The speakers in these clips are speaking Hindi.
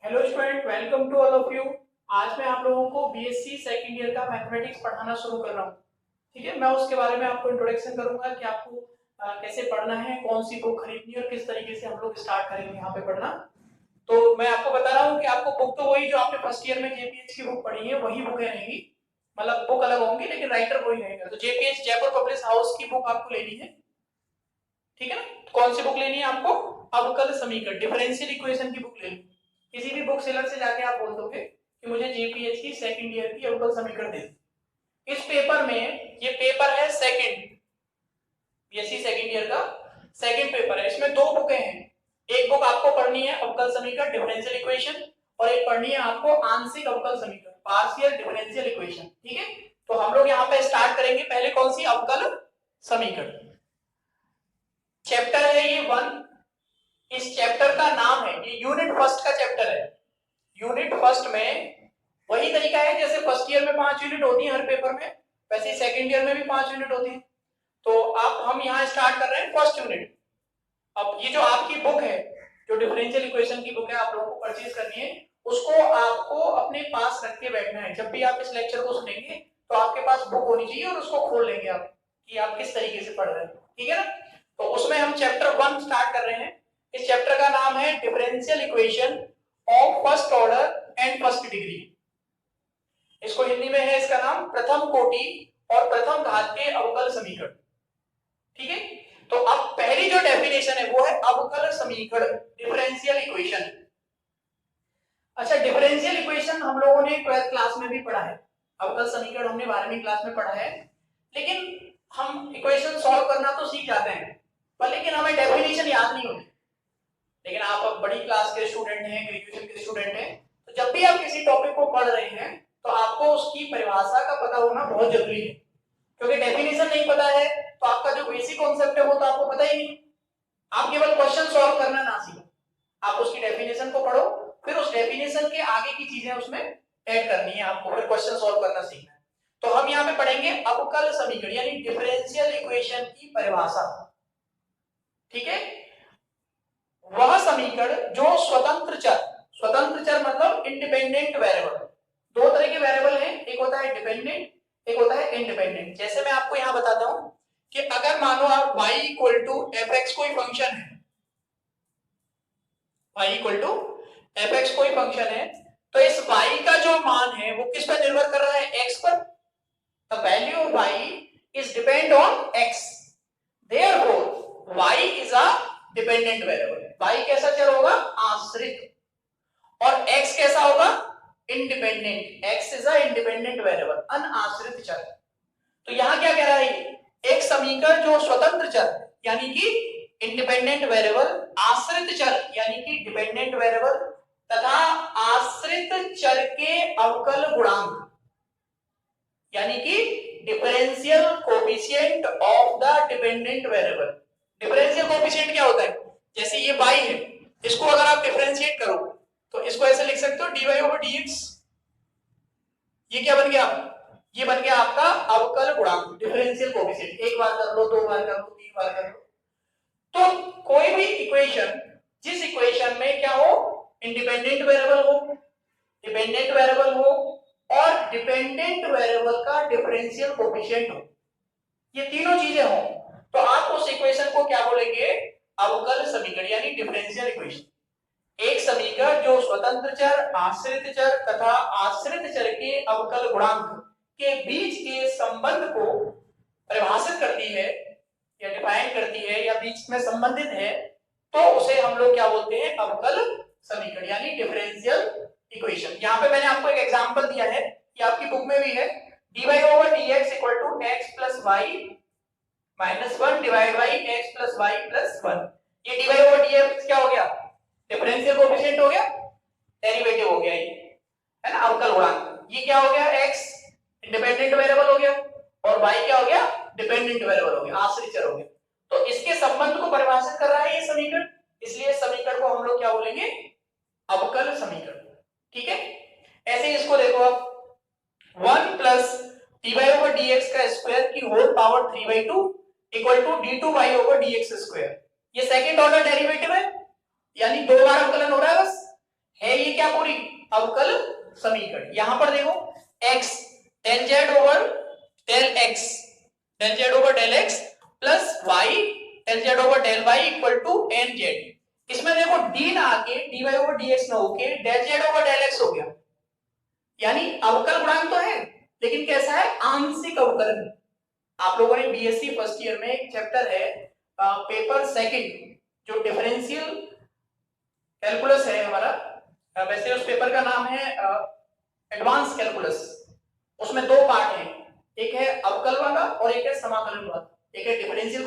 Hello student, welcome to all of you. आज मैं आप लोगों को बीएससी सेकंड ईयर का मैथमेटिक्स पढ़ाना शुरू कर रहा हूँ। ठीक है, मैं उसके बारे में आपको इंट्रोडक्शन करूंगा कि आपको कैसे पढ़ना है, कौन सी बुक खरीदनी है और किस तरीके से हम लोग स्टार्ट करेंगे यहाँ पे पढ़ना। तो मैं आपको बता रहा हूँ कि आपको बुक तो वही जो आपने फर्स्ट ईयर में जेपीएच की बुक पढ़ी है वही बुकें रहेंगी। मतलब बुक अलग होंगी लेकिन राइटर वही रहेगा। तो जेपीएच जयपुर पब्लिश हाउस की बुक आपको लेनी है। ठीक है ना? तो कौन सी बुक लेनी है आपको? अवकल समीकरण, डिफरेंशियल इक्वेशन की बुक लेनी है। किसी भी बुक सेलर से जाके आप बोल दोगे कि मुझे जेपीएच की सेकंड ईयर की अवकल समीकरण दे दो। इस पेपर में, ये पेपर है सेकंड, बीएससी सेकंड ईयर का सेकंड पेपर है। इसमें दो बुकें हैं। एक बुक आपको पढ़नी है अवकल समीकरण, डिफरेंशियल इक्वेशन, और एक पढ़नी है आपको आंशिक अवकल समीकरण, पार्शियल डिफरेंशियल इक्वेशन। ठीक है, तो हम लोग यहाँ पे स्टार्ट करेंगे पहले कौन सी? अवकल समीकरण। चैप्टर है ये 1। इस चैप्टर का नाम है, ये यूनिट फर्स्ट का चैप्टर है। यूनिट फर्स्ट में वही तरीका है जैसे फर्स्ट ईयर में 5 यूनिट होती है हर पेपर में, वैसे ही सेकंड ईयर में भी 5 यूनिट होती है। तो आप हम यहाँ स्टार्ट कर रहे हैं फर्स्ट यूनिट। अब ये जो आपकी बुक है, जो डिफरेंशियल इक्वेशन की बुक है, आप लोगों को परचेज करनी है। उसको आपको अपने पास रख के बैठना है। जब भी आप इस लेक्चर को सुनेंगे तो आपके पास बुक होनी चाहिए और उसको खोल लेंगे आप कि आप किस तरीके से पढ़ रहे हैं। ठीक है ना? तो उसमें हम चैप्टर 1 स्टार्ट कर रहे हैं। इस चैप्टर का नाम है differential equation of first order and first degree. इसको हिंदी में है इसका नाम प्रथम कोटि और प्रथम घात के अवकल समीकरण। ठीक है, तो अब पहली जो डेफिनेशन है वो है अवकल समीकरण, डिफरेंशियल इक्वेशन। अच्छा, डिफरेंशियल इक्वेशन हम लोगों ने 12th क्लास में भी पढ़ा है। अवकल समीकरण हमने 12वीं क्लास में पढ़ा है। लेकिन हम इक्वेशन सॉल्व करना तो सीख जाते हैं, पर लेकिन हमें डेफिनेशन याद नहीं होती। लेकिन आप अब बड़ी क्लास के स्टूडेंट हैं, ग्रेजुएशन के स्टूडेंट हैं, तो जब भी आप किसी टॉपिक को पढ़ रहे हैं तो आपको उसकी परिभाषा का पता होना बहुत जरूरी है। क्योंकि डेफिनेशन नहीं पता है तो आपका जो बेसिक कॉन्सेप्ट है वो तो आपको पता ही नहीं। आप केवल क्वेश्चन सॉल्व करना ना सीखो, आप उसकी डेफिनेशन को पढ़ो, फिर उस डेफिनेशन के आगे की चीजें उसमें ऐड करनी है आपको, फिर क्वेश्चन सॉल्व करना सीखना है। तो हम यहाँ पे पढ़ेंगे अवकल समीकरण यानी डिफरेंशियल इक्वेशन की परिभाषा। ठीक है, वह समीकरण जो स्वतंत्र चर मतलब इंडिपेंडेंट वेरिएबल, दो तरह के वेरिएबल हैं, एक होता है डिपेंडेंट, एक होता है इंडिपेंडेंट। जैसे मैं आपको यहां बताता हूं कि अगर मानो आप y equal to F X कोई फंक्शन है, y equal to F X कोई फंक्शन है, तो इस y का जो मान है वो किस पर निर्भर कर रहा है? x पर। The value of y is depend on x, therefore y is a dependent variable. y कैसा चर होगा? आश्रित। और x कैसा होगा? Independent. x is a independent variable, अनाश्रित चर। तो यहां क्या कह रहा है? एक समीकरण जो स्वतंत्र चर यानी कि इंडिपेंडेंट वेरिएबल, आश्रित चर यानी कि डिपेंडेंट वेरिएबल, तथा आश्रित चर के अवकल गुणांक यानी कि differential coefficient of the dependent variable. Differential coefficient क्या होता है? जैसे ये y है, इसको अगर आप डिफरेंशिएट करो तो इसको ऐसे लिख सकते हो dy ओवर dx। ये क्या बन गया? ये बन गया आपका अवकल गुणांक, डिफरेंशियल कोएफिशिएंट। एक बार कर लो, दो बार कर लो, तीन बार कर लो। तो कोई भी इक्वेशन, जिस इक्वेशन में क्या हो? इंडिपेंडेंट वेरिएबल हो, डिपेंडेंट वेरिएबल हो और डिपेंडेंट वेरिएबल का डिफरेंशियल कोएफिशिएंट हो, ये तीनों चीजें हो, तो आप उस इक्वेशन को क्या बोलेंगे? अवकल समीकरण यानी डिफरेंशियल इक्वेशन। एक समीकरण जो स्वतंत्र चर, आश्रित चर तथा आश्रित चर के अवकल गुणांक के बीच के संबंध को परिभाषित करती है या डिफाइन करती है या बीच में संबंधित है, तो उसे हम लोग क्या बोलते हैं? अवकल समीकरण यानी डिफरेंशियल इक्वेशन। यहाँ पे मैंने आपको एक एग्जांपल दिया है, ये आपकी बुक में भी है, dy over dx equal to x plus y minus 1 divided by x plus y plus 1। ये dy over dx क्या हो गया? डिफरेंशियल कोएफिशिएंट हो गया, डेरिवेटिव हो गया, ये है ना, अवकल गुणांक। ये क्या हो गया? x इंडिपेंडेंट वेरिएबल हो गया और y क्या हो गया? डिपेंडेंट वेरिएबल हो गया, आश्रित चर हो गया। तो इसके संबंध को परिभाषित कर रहा है ये समीकरण, इसलिए समीकरण को हम लोग क्या बोलेंगे? अवकल समीकरण। ठीक है, ऐसे इसको देखो आप, 1 प्लस dy ओवर dx का स्क्वायर की whole power 3/2 equal to d2y over dx square. ये सेकंड ऑर्डर डेरिवेटिव है यानी दो बार अवकलन हो रहा है बस, है ये क्या पूरी अवकल समीकरण। यहां पर देखो x del z over del x, del z over del x plus y del z over del y equal to N Z. इसमें देखो d ना आके dy ओवर dx ना होके del z over del x हो गया, यानी अवकल गुणांक तो है लेकिन कैसा है, आंशिक अवकलन। आप लोगों ने बीएससी फर्स्ट ईयर में एक चैप्टर है पेपर सेकंड जो डिफरेंशियल कैलकुलस है हमारा, वैसे उस पेपर का नाम है एडवांस कैलकुलस। उसमें दो पार्ट हैं, एक है अवकल वाला और एक है समाकलन वाला, एक है डिफरेंशियल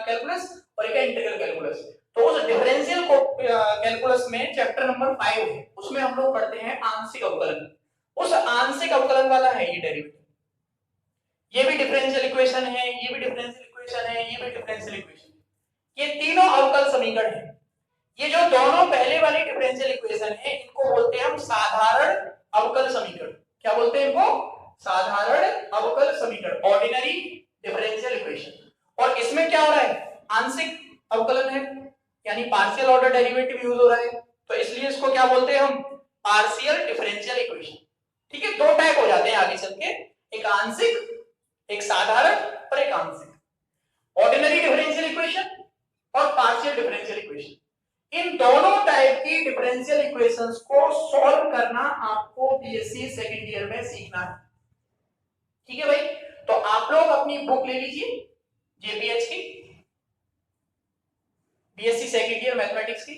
कैलकुलस और एक है इंटीग्रल कैलकुलस। तो उस डिफरेंशियल कैलकुलस में चैप्टर नंबर 5 है, उसमें हम लोग पढ़ते हैं आंशिक अवकलन। उस आंशिक अवकलन वाला है ये डेरिवेटिव। ये भी डिफरेंशियल इक्वेशन है, ये भी डिफरेंशियल इक्वेशन है, ये भी डिफरेंशियल इक्वेशन, ये तीनों अवकल समीकरण है। ये जो दोनों पहले वाली डिफरेंशियल इक्वेशन है इनको बोलते हैं हम साधारण अवकल समीकरण। क्या बोलते हैं इनको, साधारण अवकल समीकरण, ऑर्डिनरी डिफरेंशियल इक्वेशन। और इसमें क्या हो रहा है, आंशिक अवकलन है, यानी पार्शियल ऑर्डर डेरिवेटिव यूज हो रहा है, तो इसलिए इसको क्या बोलते हैं हम, पार्शियल डिफरेंशियल इक्वेशन। ठीक है, दो टाइप हो जाते हैं आगे चल के, एक आंशिक, एक साधारण और एक आंशिक। ऑर्डिनरी डिफरेंशियल इक्वेशन और पार्शियल डिफरेंशियल इक्वेशन, इन दोनों टाइप की डिफरेंशियल इक्वेशंस को सॉल्व करना आपको बीएससी सेकंड ईयर में सीखना है। ठीक है भाई, तो आप लोग अपनी बुक ले लीजिए जेपीएच की, बीएससी सेकंड ईयर मैथमेटिक्स की,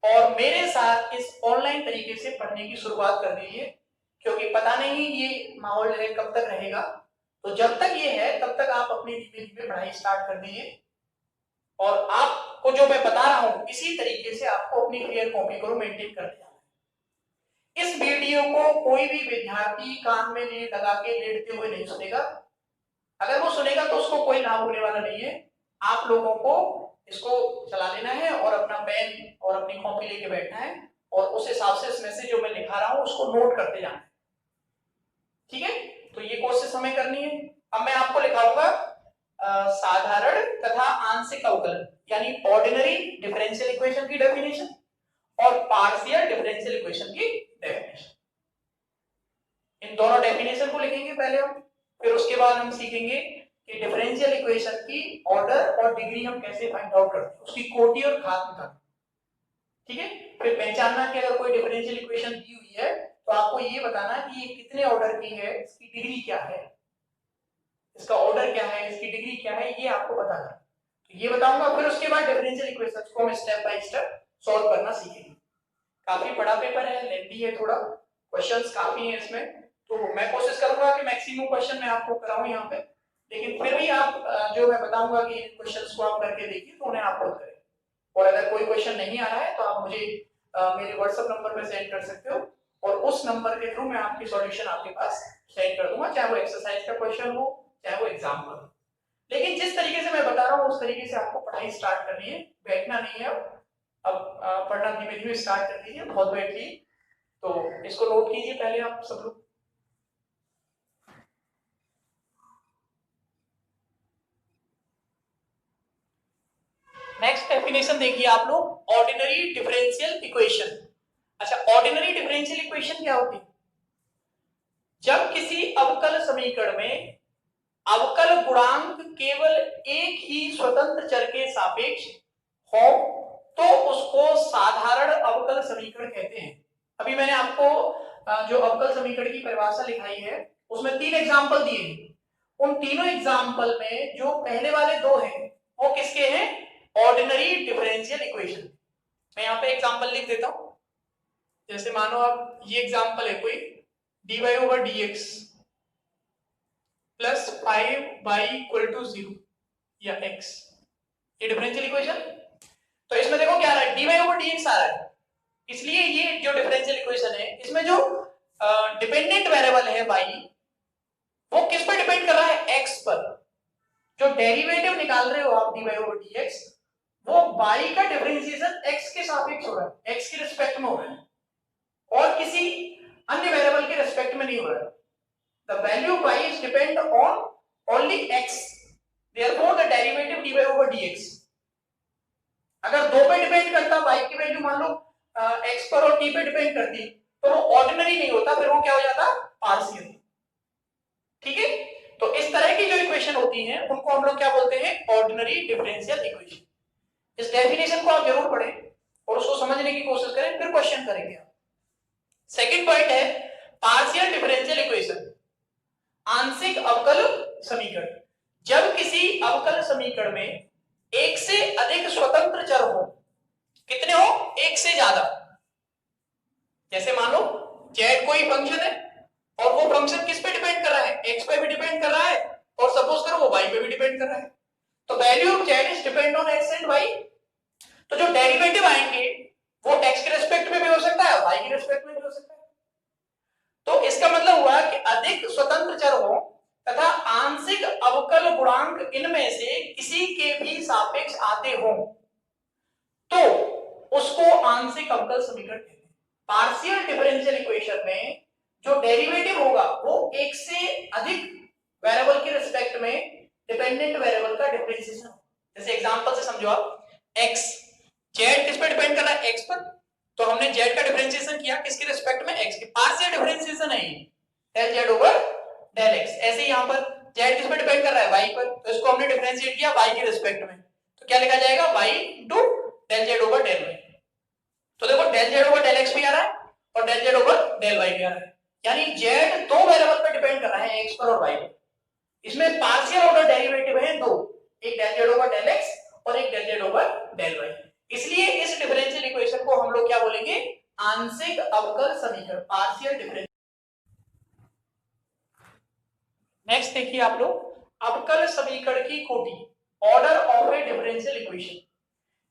और मेरे साथ इस ऑनलाइन तरीके से पढ़ने की शुरुआत कर दीजिए, क्योंकि पता नहीं ये माहौल कब तक रहेगा। तो जब तक ये है तब तक आप अपनी धीमे धीमे पढ़ाई स्टार्ट कर दीजिए, और आपको जो मैं बता रहा हूं इसी तरीके से आपको अपनी क्लियर कॉपी को मेंटेन कर देना है। इस वीडियो को कोई भी विद्यार्थी कान में लीड लगा के लेटते हुए नहीं सुनेगा। अगर वो सुनेगा तो उसको कोई लाभ होने वाला नहीं है। आप लोगों को इसको चला लेना है और अपना पेन और अपनी कॉपी लेके बैठना है, और उस हिसाब से इसमें से जो मैं लिखा रहा हूं उसको नोट करते जाना है। ठीक है, तो ये कोशिश हमें करनी है। अब मैं आपको लिखाऊंगा साधारण तथा आंशिक अवकलन, यानी ऑर्डिनरी डिफरेंशियल इक्वेशन की डेफिनेशन और पार्शियल डिफरेंशियल इक्वेशन की डेफिनेशन। इन दोनों डेफिनेशन को लिखेंगे पहले हम, फिर उसके बाद हम सीखेंगे कि डिफरेंशियल इक्वेशन की ऑर्डर और डिग्री हम कैसे फाइंड आउट करते हैं, उसकी कोटि और घात निकालते हैं। ठीक है, फिर पहचानना कि अगर कोई डिफरेंशियल इक्वेशन दी हुई है तो आपको ये बताना कि ये कितने ऑर्डर की है, इसकी डिग्री क्या है, इसका ऑर्डर क्या है, इसकी डिग्री क्या है, ये आपको पता करना। तो ये बताऊंगा, फिर उसके बाद डिफरेंशियल इक्वेशंस को हम स्टेप बाय स्टेप सॉल्व करना सीखेंगे। काफी बड़ा पेपर है, लेंथी है थोड़ा, क्वेश्चंस काफी हैं इसमें, तो मैं कोशिश करूंगा कि मैक्सिमम क्वेश्चन मैं आपको कराऊं यहाँ पे, लेकिन फिर भी आप जो मैं बताऊंगा कि इन क्वेश्चंस को आप करके देखिए तो उन्हें आप खुद करें। और अगर कोई क्वेश्चन नहीं आ रहा है तो आप मुझे मेरे व्हाट्सएप नंबर पे सेंड कर सकते हो, और उस नंबर के थ्रू मैं आपकी सॉल्यूशन आपके पास सेंड कर दूंगा, चाहे वो एक्सरसाइज का क्वेश्चन हो चाहे वो एग्जाम्पल हो। लेकिन जिस तरीके से मैं बता रहा हूँ उस तरीके से आपको पढ़ाई स्टार्ट करनी है, बैठना नहीं है। अब पढ़ना धीमे धीमे स्टार्ट कर दीजिए, बहुत बैठिए। तो इसको नोट कीजिए पहले आप सब लोग। नेक्स्ट डेफिनेशन देखिए आप लोग, ऑर्डिनरी डिफरेंशियल इक्वेशन। अच्छा, ऑर्डिनरी डिफरेंशियल इक्वेशन क्या होती है, जब किसी अवकल समीकरण में अवकल गुणांक केवल एक ही स्वतंत्र चर के सापेक्ष हो तो उसको साधारण अवकल समीकरण कहते हैं। अभी मैंने आपको जो अवकल समीकरण की परिभाषा लिखाई है उसमें 3 एग्जांपल दिए हैं। उन तीनों एग्जांपल में जो पहले वाले 2 हैं वो किसके हैं, ऑर्डिनरी डिफरेंशियल इक्वेशन। मैं यहाँ पे एग्जांपल लिख देता हूं। जैसे मानो आप ये एग्जांपल है कोई dy over dx plus 5y equal to 0 या x, ये डिफरेंशियल इक्वेशन। तो इसमें देखो क्या आ रहा है, dy over dx आ रहा है, इसलिए ये जो डिफरेंशियल इक्वेशन है इसमें जो डिपेंडेंट वेरिएबल है y वो किस पर डिपेंड कर रहा है, x पर। जो डेरिवेटिव निकाल रहे हो आप dy over dx वो y का डिफरेंशिएशन x के सापेक्ष हो रहा है, x के रिस्पेक्ट में हो रहा है, और किसी अन्य वेरिएबल के रिस्पेक्ट में नहीं हो रहा है। The value of y is depend on only x. Therefore, the derivative dy over dx. अगर 2 पे डिपेंड करता y की वैल्यू मान लो एक्स पर और टी पे डिपेंड करती तो वो ऑर्डिनरी नहीं होता, फिर वो क्या हो जाता, पार्शियल। ठीक है, तो इस तरह की जो इक्वेशन होती हैं उनको हम लोग क्या बोलते हैं, ऑर्डिनरी डिफरेंशियल इक्वेशन। इस डेफिनेशन को आप जरूर पढ़ें और उसको समझने की कोशिश करें, फिर क्वेश्चन करेंगे आप। सेकंड पॉइंट है पार्शियल डिफरेंशियल इक्वेशन, आंशिक अवकल समीकरण। जब किसी अवकल समीकरण में एक से अधिक स्वतंत्र चर हो, कितने हो, एक से ज्यादा। जैसे मान लो z कोई फंक्शन है और वो फंक्शन किस पे डिपेंड कर रहा है, x पे भी डिपेंड कर रहा है और सपोज करो वो y पे भी डिपेंड कर रहा है, तो value of z is depend on x and y। तो जो डेरिवेटिव आएंगे वो x के रिस्पेक्ट में भी हो सकता है, y के रिस्पेक्ट में भी हो सकता है। तो इसका मतलब हुआ कि अधिक स्वतंत्र चर हो तथा आंशिक अवकल गुणांक इनमें से किसी के भी सापेक्ष आते हो तो उसको आंशिक अवकल समीकरण कहते हैं। पार्शियल डिफरेंशियल इक्वेशन में जो डेरिवेटिव होगा वो एक से अधिक वेरिएबल के रिस्पेक्ट में डिपेंडेंट वेरिएबल का डिफरेंशिएशन। जैसे एग्जांपल से समझो आप, x z किस पे डिपेंड कर रहा है, x पर, तो हमने z का डिफरेंशिएशन किया किसके रिस्पेक्ट में, x के। पार्शियल डिफरेंशिएशन है ये, del z over del x। ऐसे ही यहां पर z किस पे डिपेंड कर रहा है, y पर, तो इसको हमने डिफरेंशिएट किया y के रिस्पेक्ट में, तो क्या लिखा जाएगा, y into del z over del y। तो देखो del z over del x भी आ रहा है और del z over del y भी आ रहा है, यानी z दो वेरिएबल पे डिपेंड कर रहा है, x पर और y पर। इसमें पार्शियल ऑर्डर डेरिवेटिव है दो, एक del z over del x और एक del z over del y। इसलिए इस डिफरेंशियल इक्वेशन को हम लोग क्या बोलेंगे, आंशिक अवकल समीकरण, पार्शियल डिफरेंशियल। नेक्स्ट देखिए आप लोग, अवकल समीकरण की कोटि, order of A differential equation.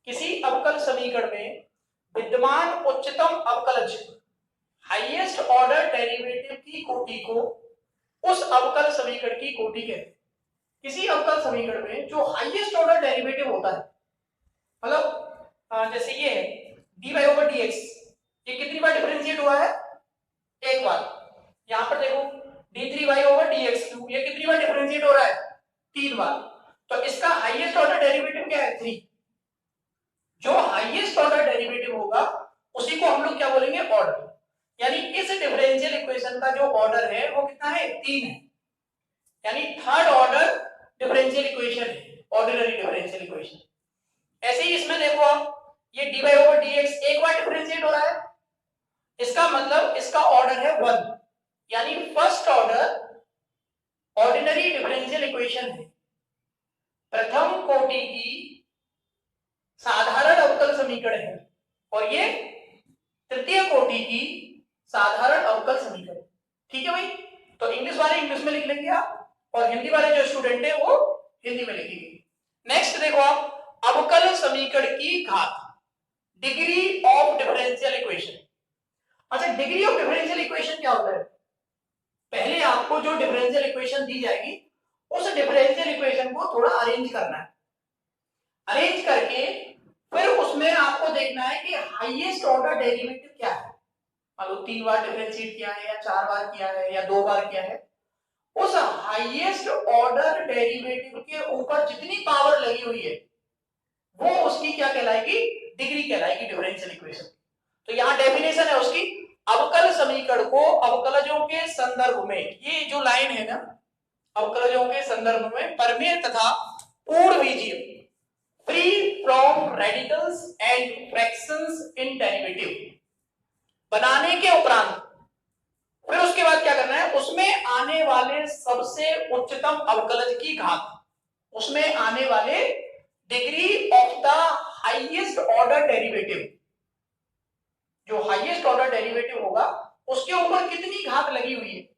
किसी अवकल समीकरण में विद्यमान उच्चतम अवकलज, हाईएस्ट ऑर्डर डेरिवेटिव की कोटि को उस अवकल समीकरण की कोटि कहते हैं। किसी अवकल समीकरण में जो हाईएस्ट ऑर्डर डेरिवेटिव होता है, मतलब जैसे ये है dy ओवर dx, ये कितनी बार डिफरेंशिएट हुआ है, एक बार। यहां पर देखो d3y ओवर dx क्यूब, ये कितनी बार डिफरेंशिएट हो रहा है, तीन बार। तो इसका हाईएस्ट ऑर्डर डेरिवेटिव क्या है, 3। जो हाईएस्ट ऑर्डर डेरिवेटिव होगा उसी को हम लोग क्या बोलेंगे, ऑर्डर। यानी इस डिफरेंशियल इक्वेशन का जो ऑर्डर है वो कितना है, 3 है, यानी थर्ड ऑर्डर डिफरेंशियल इक्वेशन है, ऑर्डिनरी डिफरेंशियल इक्वेशन। ऐसे ही इसमें देखो आप, ये dy ओवर dx एक बार डिफरेंशिएट हो रहा है, इसका मतलब इसका ऑर्डर है 1, यानी first order ordinary differential equation है, प्रथम कोटि की साधारण अवकल समीकरण है, और ये तृतीय कोटि की साधारण अवकल समीकरण। ठीक है भाई, तो इंग्लिश वाले इंग्लिश में लिख लेंगे आप और हिंदी वाले जो स्टूडेंट है वो हिंदी में लिखेंगे। नेक्स्ट देखो आप, अवकल समीकरण की घात, डिग्री ऑफ डिफरेंशियल इक्वेशन। अच्छा, डिग्री ऑफ डिफरेंशियल इक्वेशन क्या होता है, पहले आपको जो डिफरेंशियल इक्वेशन दी जाएगी उस डिफरेंशियल इक्वेशन को थोड़ा अरेंज करना है, अरेंज करके फिर उसमें आपको देखना है कि हाईएस्ट ऑर्डर डेरिवेटिव क्या है। मतलब 3 बार डिफरेंशिएट किया है या 4 बार किया है या 2 बार किया है, उस हाईएस्ट ऑर्डर डेरिवेटिव के ऊपर जितनी पावर लगी हुई है वो उसकी क्या कहलाएगी, डिग्री कहलाएगी डिफरेंशियल इक्वेशन। तो यहां डेफिनेशन है उसकी, अवकल समीकरण को अवकलजों के संदर्भ में, ये जो लाइन है ना, अवकलजों के संदर्भ में परमेय तथा पूर्णबीजीय, free from radicals and fractions in derivative बनाने के उपरांत फिर उसके बाद क्या करना है, उसमें आने वाले सबसे उच्चतम अवकलज की घात, उसमें आने वाले degree of the highest order derivative, जो हाईएस्ट ऑर्डर डेरिवेटिव होगा उसके ऊपर कितनी घात लगी हुई है,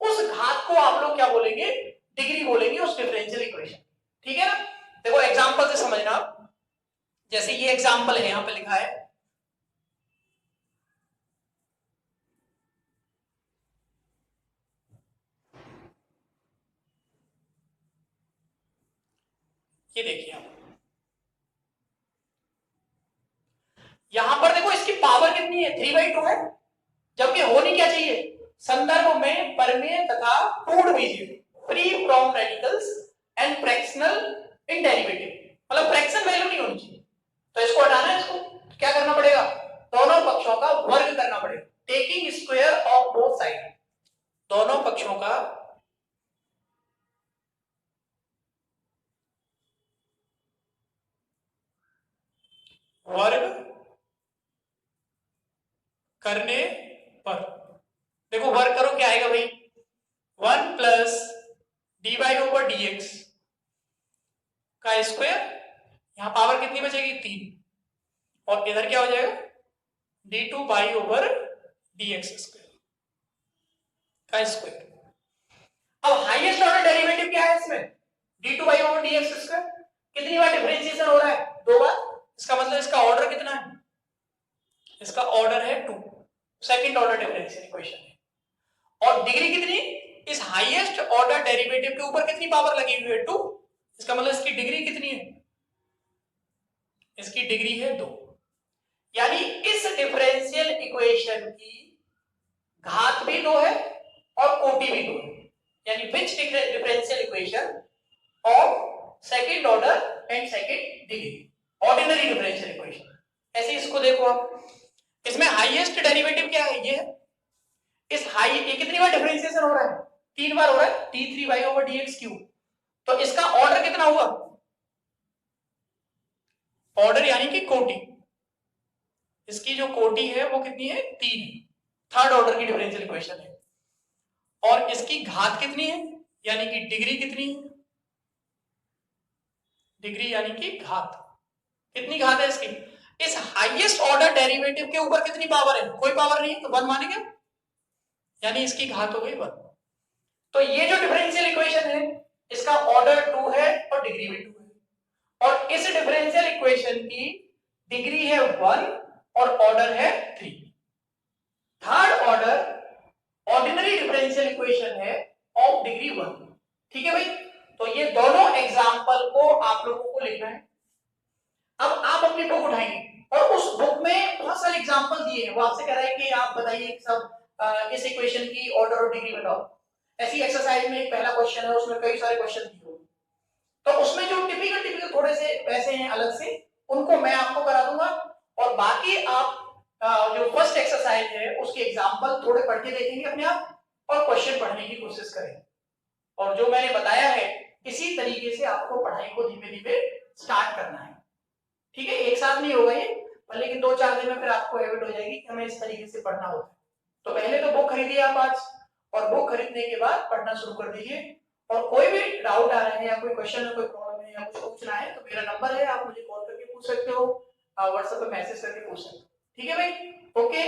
उस घात को आप लोग क्या बोलेंगे, डिग्री बोलेंगे उस डिफरेंशियल इक्वेशन। ठीक है ना, देखो एग्जांपल से समझना, जैसे ये एग्जांपल है, यहां पे लिखा है ये देखिए आप, यहां पर देखो इसकी पावर कितनी है, 3/2 है, जबकि होनी क्या चाहिए, संदर्भ में परमेय तथा पूर्णबीजीय, free from radicals and fractional in derivative, मतलब फ्रैक्शन वैल्यू नहीं होनी चाहिए। तो इसको हटाना है, इसको तो क्या करना पड़ेगा, दोनों वर्ग करने पर, देखो वर्ग करो क्या आएगा भाई, 1 plus D Y over D X का स्क्वायर, यहां पावर कितनी बचेगी 3, और इधर क्या हो जाएगा d2 Y over dx square का स्क्वायर। अब हाईएस्ट ऑर्डर डेरिवेटिव क्या है इसमें, d2 Y over dx square, कितनी बार डिफरेंशिएशन हो रहा है, 2 बार, इसका मतलब इसका ऑर्डर कितना है, इसका ऑर्डर है 2, सेकंड ऑर्डर डिफरेंशियल इक्वेशन है। और डिग्री कितनी, इस हाईएस्ट ऑर्डर डेरिवेटिव के ऊपर कितनी पावर लगी हुई है 2, इसका मतलब इसकी डिग्री कितनी है, इसकी डिग्री है 2, यानी इस डिफरेंशियल इक्वेशन की घात भी 2 है और कोटि भी 2 है, यानी which differential equation of second order and second degree, ordinary differential equation. ऐसे इसको देखो आप, इसमें हाईएस्ट डेरिवेटिव क्या है, ये है, इस हाई, ये कितनी बार डिफरेंशिएशन हो रहा है, 3 बार हो रहा है, d3 y over dx cube, तो इसका ऑर्डर कितना हुआ, ऑर्डर यानी कि कोटि, इसकी जो कोटि है वो कितनी है 3 है, थर्ड ऑर्डर की डिफरेंशियल इक्वेशन है। और इसकी घात कितनी है, यानी कि डिग्री कितनी है, डिग्री यानी कि घात, कितनी घात है इसकी, इस हाईएस्ट ऑर्डर डेरिवेटिव के ऊपर कितनी पावर है, कोई पावर नहीं है, तो 1 मानेंगे, यानी इसकी घात हो गई 1। तो ये जो डिफरेंशियल इक्वेशन है इसका ऑर्डर 2 है और डिग्री भी 2 है, और इस डिफरेंशियल इक्वेशन की डिग्री है 1 और ऑर्डर है 3। Third order ordinary differential equation है ऑफ डिग्री 1, ठीक है भाई। तो ये दोनों एग्जांपल को आप लोगों को लिखना है। अब आप अपनी बुक उठाएंगे और उस बुक में बहुत सारे एग्जांपल दिए हैं, वो आपसे कह रहा है कि आप बताइए सब इस इक्वेशन की ऑर्डर और डिग्री बताओ। ऐसी एक्सरसाइज में एक पहला क्वेश्चन है, उसमें कई सारे क्वेश्चन दिए हुए, तो उसमें जो टिपिकल थोड़े से वैसे हैं अलग से, उनको मैं आपको करा दूंगा, और बाकी आप जो फर्स्ट एक्सरसाइज है उसके एग्जांपल थोड़े पढ़ के देखेंगे अपने आप, और क्वेश्चन पढ़ने की कोशिश करें। और जो मैंने बताया है इसी तरीके से आपको पढ़ाई को धीमे धीमे स्टार्ट करना है, ठीक है, एक साथ नहीं होगा ये, लेकिन 2-4 दिन में फिर आपको हैबिट हो जाएगी कि हमें इस तरीके से पढ़ना होता है। तो पहले तो बुक खरीदिए आप आज, और बुक खरीदने के बाद पढ़ना शुरू कर दीजिए। और कोई भी डाउट आ रहा है या कोई क्वेश्चन है, कोई प्रॉब्लम है या कुछ पूछना है, तो मेरा नंबर है, आप मुझे कॉल करके पूछ सकते हो, व्हाट्सएप पे मैसेज करके पूछ सकते हो, ठीक है भाई, ओके।